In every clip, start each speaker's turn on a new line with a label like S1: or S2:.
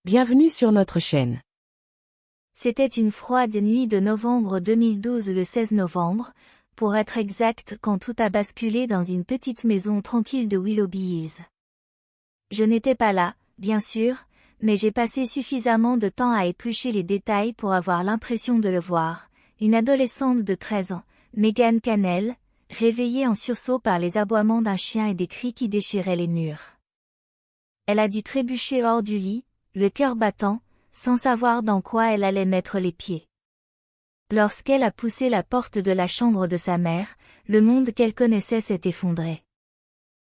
S1: Bienvenue sur notre chaîne.
S2: C'était une froide nuit de novembre 2012, le 16 novembre, pour être exact, quand tout a basculé dans une petite maison tranquille de Willoughby Hills. Je n'étais pas là, bien sûr, mais j'ai passé suffisamment de temps à éplucher les détails pour avoir l'impression de le voir. Une adolescente de 13 ans, Meghan Cannell, réveillée en sursaut par les aboiements d'un chien et des cris qui déchiraient les murs. Elle a dû trébucher hors du lit, le cœur battant, sans savoir dans quoi elle allait mettre les pieds. Lorsqu'elle a poussé la porte de la chambre de sa mère, le monde qu'elle connaissait s'est effondré.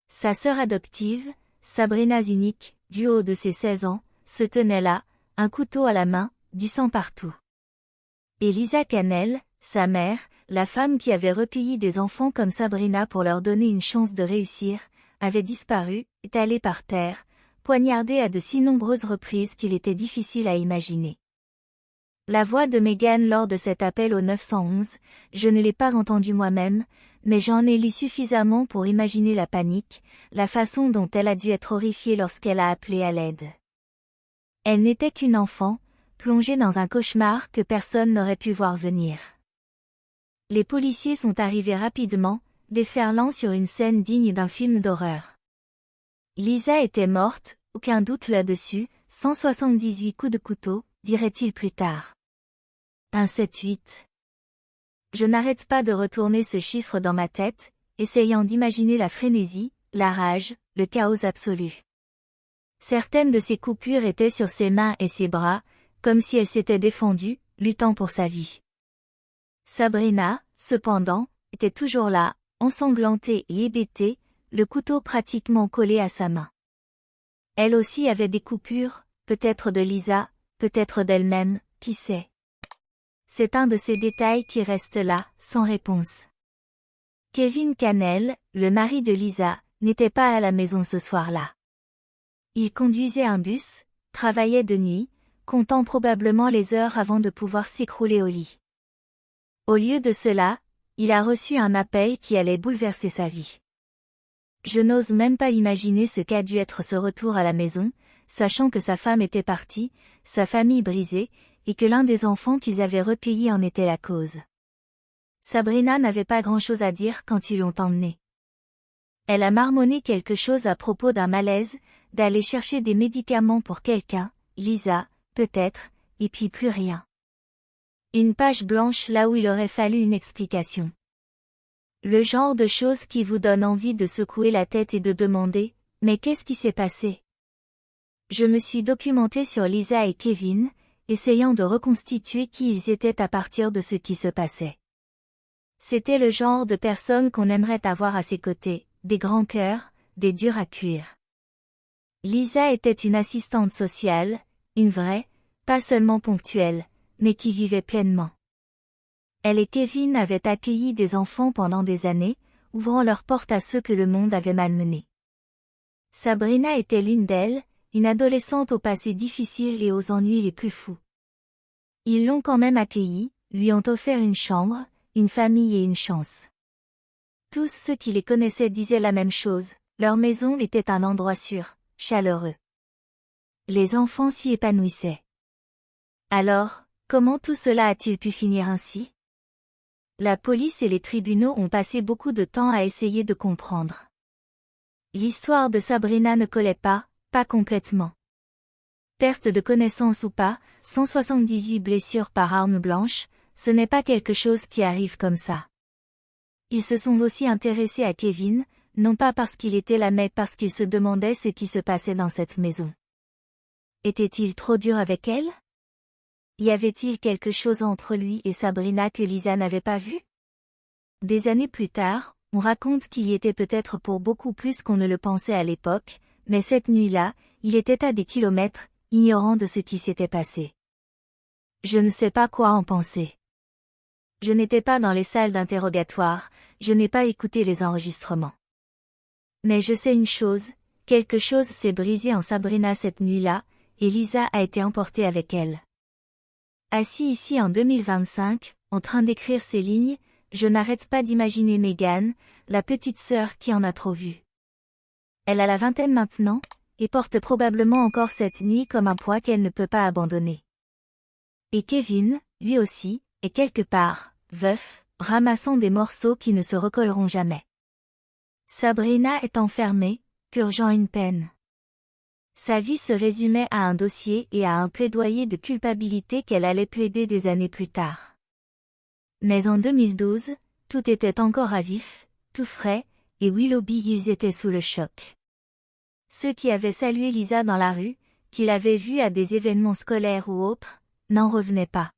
S2: Sa sœur adoptive, Sabrina Zunick, du haut de ses 16 ans, se tenait là, un couteau à la main, du sang partout. Et Lisa Cannell, sa mère, la femme qui avait recueilli des enfants comme Sabrina pour leur donner une chance de réussir, avait disparu, étalée par terre, poignardée à de si nombreuses reprises qu'il était difficile à imaginer. La voix de Meghan lors de cet appel au 911, je ne l'ai pas entendue moi-même, mais j'en ai lu suffisamment pour imaginer la panique, la façon dont elle a dû être horrifiée lorsqu'elle a appelé à l'aide. Elle n'était qu'une enfant, plongée dans un cauchemar que personne n'aurait pu voir venir. Les policiers sont arrivés rapidement, déferlant sur une scène digne d'un film d'horreur. Lisa était morte, aucun doute là-dessus, 178 coups de couteau, dirait-il plus tard. 178. Je n'arrête pas de retourner ce chiffre dans ma tête, essayant d'imaginer la frénésie, la rage, le chaos absolu. Certaines de ces coupures étaient sur ses mains et ses bras, comme si elle s'était défendue, luttant pour sa vie. Sabrina, cependant, était toujours là, ensanglantée et hébétée, le couteau pratiquement collé à sa main. Elle aussi avait des coupures, peut-être de Lisa, peut-être d'elle-même, qui sait. C'est un de ces détails qui reste là, sans réponse. Kevin Cannell, le mari de Lisa, n'était pas à la maison ce soir-là. Il conduisait un bus, travaillait de nuit, comptant probablement les heures avant de pouvoir s'écrouler au lit. Au lieu de cela, il a reçu un appel qui allait bouleverser sa vie. Je n'ose même pas imaginer ce qu'a dû être ce retour à la maison, sachant que sa femme était partie, sa famille brisée, et que l'un des enfants qu'ils avaient recueillis en était la cause. Sabrina n'avait pas grand-chose à dire quand ils l'ont emmenée. Elle a marmonné quelque chose à propos d'un malaise, d'aller chercher des médicaments pour quelqu'un, Lisa, peut-être, et puis plus rien. Une page blanche là où il aurait fallu une explication. Le genre de choses qui vous donne envie de secouer la tête et de demander « Mais qu'est-ce qui s'est passé ?» Je me suis documentée sur Lisa et Kevin, essayant de reconstituer qui ils étaient à partir de ce qui se passait. C'était le genre de personnes qu'on aimerait avoir à ses côtés, des grands cœurs, des durs à cuire. Lisa était une assistante sociale, une vraie, pas seulement ponctuelle, mais qui vivait pleinement. Elle et Kevin avaient accueilli des enfants pendant des années, ouvrant leurs portes à ceux que le monde avait malmenés. Sabrina était l'une d'elles, une adolescente au passé difficile et aux ennuis les plus fous. Ils l'ont quand même accueillie, lui ont offert une chambre, une famille et une chance. Tous ceux qui les connaissaient disaient la même chose, leur maison était un endroit sûr, chaleureux. Les enfants s'y épanouissaient. Alors, comment tout cela a-t-il pu finir ainsi ? La police et les tribunaux ont passé beaucoup de temps à essayer de comprendre. L'histoire de Sabrina ne collait pas complètement. Perte de connaissance ou pas, 178 blessures par arme blanche, ce n'est pas quelque chose qui arrive comme ça. Ils se sont aussi intéressés à Kevin, non pas parce qu'il était là mais parce qu'ils se demandaient ce qui se passait dans cette maison. Était-il trop dur avec elle ? Y avait-il quelque chose entre lui et Sabrina que Lisa n'avait pas vu ? Des années plus tard, on raconte qu'il y était peut-être pour beaucoup plus qu'on ne le pensait à l'époque, mais cette nuit-là, il était à des kilomètres, ignorant de ce qui s'était passé. Je ne sais pas quoi en penser. Je n'étais pas dans les salles d'interrogatoire, je n'ai pas écouté les enregistrements. Mais je sais une chose, quelque chose s'est brisé en Sabrina cette nuit-là, et Lisa a été emportée avec elle. Assis ici en 2025, en train d'écrire ces lignes, je n'arrête pas d'imaginer Meghan, la petite sœur qui en a trop vu. Elle a la vingtaine maintenant, et porte probablement encore cette nuit comme un poids qu'elle ne peut pas abandonner. Et Kevin, lui aussi, est quelque part, veuf, ramassant des morceaux qui ne se recolleront jamais. Sabrina est enfermée, purgeant une peine. Sa vie se résumait à un dossier et à un plaidoyer de culpabilité qu'elle allait plaider des années plus tard. Mais en 2012, tout était encore à vif, tout frais, et Willoughby Hughes était sous le choc. Ceux qui avaient salué Lisa dans la rue, qui l'avaient vue à des événements scolaires ou autres, n'en revenaient pas.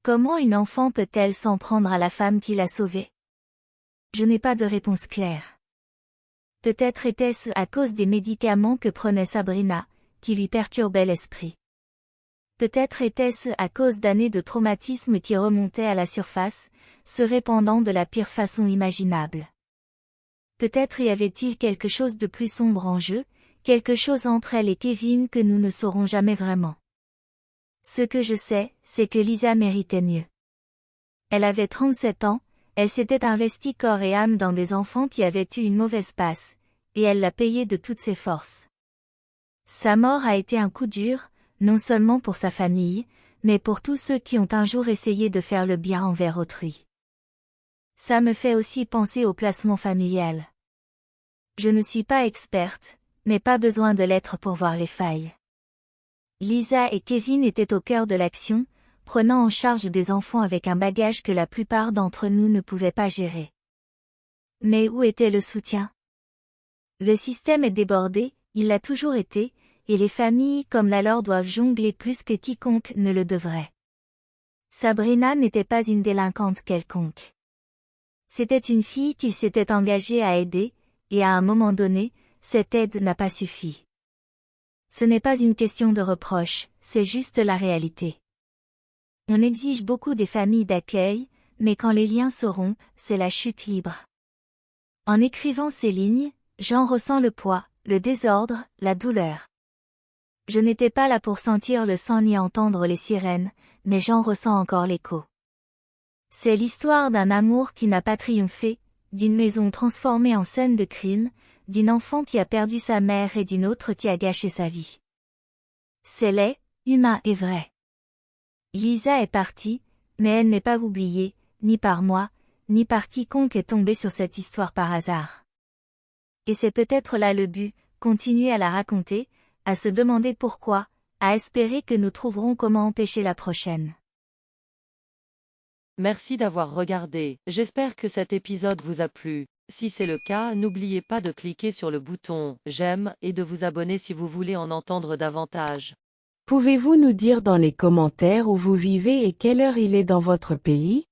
S2: Comment une enfant peut-elle s'en prendre à la femme qui l'a sauvée? Je n'ai pas de réponse claire. Peut-être était-ce à cause des médicaments que prenait Sabrina, qui lui perturbaient l'esprit. Peut-être était-ce à cause d'années de traumatisme qui remontaient à la surface, se répandant de la pire façon imaginable. Peut-être y avait-il quelque chose de plus sombre en jeu, quelque chose entre elle et Kevin que nous ne saurons jamais vraiment. Ce que je sais, c'est que Lisa méritait mieux. Elle avait 37 ans, elle s'était investie corps et âme dans des enfants qui avaient eu une mauvaise passe, et elle l'a payé de toutes ses forces. Sa mort a été un coup dur, non seulement pour sa famille, mais pour tous ceux qui ont un jour essayé de faire le bien envers autrui. Ça me fait aussi penser au placement familial. Je ne suis pas experte, mais pas besoin de l'être pour voir les failles. Lisa et Kevin étaient au cœur de l'action, prenant en charge des enfants avec un bagage que la plupart d'entre nous ne pouvaient pas gérer. Mais où était le soutien? Le système est débordé, il l'a toujours été, et les familles comme la leur doivent jongler plus que quiconque ne le devrait. Sabrina n'était pas une délinquante quelconque. C'était une fille qui s'était engagée à aider, et à un moment donné, cette aide n'a pas suffi. Ce n'est pas une question de reproche, c'est juste la réalité. On exige beaucoup des familles d'accueil, mais quand les liens se rompent, c'est la chute libre. En écrivant ces lignes, j'en ressens le poids, le désordre, la douleur. Je n'étais pas là pour sentir le sang ni entendre les sirènes, mais j'en ressens encore l'écho. C'est l'histoire d'un amour qui n'a pas triomphé, d'une maison transformée en scène de crime, d'une enfant qui a perdu sa mère et d'une autre qui a gâché sa vie. C'est laid, humain et vrai. Lisa est partie, mais elle n'est pas oubliée, ni par moi, ni par quiconque est tombé sur cette histoire par hasard. Et c'est peut-être là le but, continuer à la raconter, à se demander pourquoi, à espérer que nous trouverons comment empêcher la prochaine.
S3: Merci d'avoir regardé, j'espère que cet épisode vous a plu. Si c'est le cas, n'oubliez pas de cliquer sur le bouton « J'aime » et de vous abonner si vous voulez en entendre davantage.
S1: Pouvez-vous nous dire dans les commentaires où vous vivez et quelle heure il est dans votre pays?